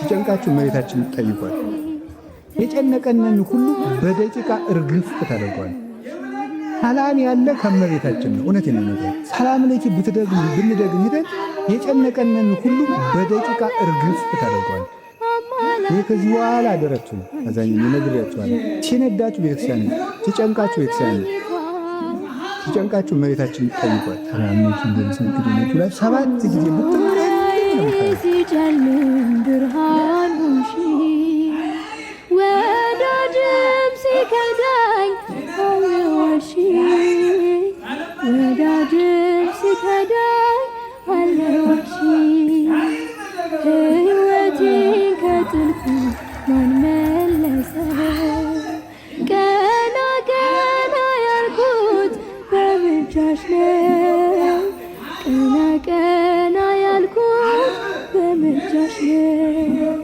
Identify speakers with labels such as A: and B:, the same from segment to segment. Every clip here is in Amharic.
A: ሲጨንቃችሁ እመቤታችን ጠይቋል። የጨነቀንን ሁሉ በደቂቃ እርግፍ ታደርጓል። ሰላም ያለ ከእመቤታችን ነው። እውነቴን ነው ነገር ሰላም ለኪ ብንደግም ሂደን የጨነቀንን ሁሉ በደቂቃ እርግፍ ታደርጓል። ይህ ከዚህ በኋላ አደረችው አዛኝ ነግሬያችኋል። ሲነዳችሁ ቤተክርስቲያን፣ ሲጨንቃችሁ ቤተክርስቲያን፣ ሲጨንቃችሁ እመቤታችን ጠይቋል። ሰላም ለኪ እንደምስክር ላይ 7 ጊዜ
B: ሲጨልም ብርሃን ሆንሽ ወዳጅም ሲከዳኝ አለዋሽ ወዳጅም ሲከዳኝ አለዋሽ ሕይወቴን ከጥልቁ ማን መለሰ ቀና ቀና ያልኩት በምልጃሽ ነው ቀና ቀና ያልኩት በምልጃሽ ነው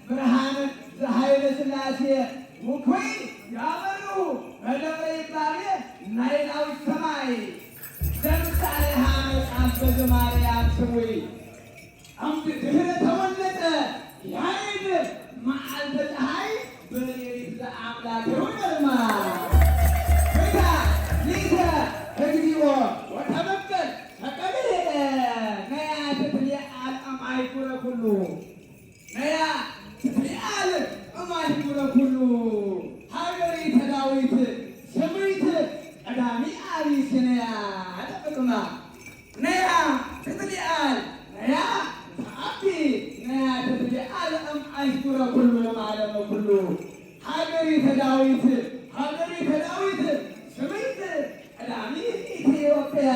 C: ብርሃን ዘኃይለ ሥላሴ ውኩይ ያበሩ በደብረ ይባቤ ናይላዊት ሰማይ ለምሳሌ መጽሐፍ በዘማርያም ስሙይ አምድ ድህረ ተወለጠ ያይድ መዓልተ ፀሐይ በሌሊት ዘአምላክ ይሁንማ ቤታ ሊተ እግዚኦ ወተበቀል ተቀብለ ነያ ትትሊአል አማይኩረ ኩሉ ነያ ትትሊአል አማይኩረ ኩሉ ሀገሪተ ዳዊት ስምሪት ቀዳሚ አቢሲንያ አጠቅማ ነያ ትትሊአል ነያ ተአቢ ነያ ትትሊአል አማይኩረ ኩሉ ለማለመ ኩሉ ሀገሪተ ዳዊት ስምሪት ቀዳሚ ኢትዮጵያ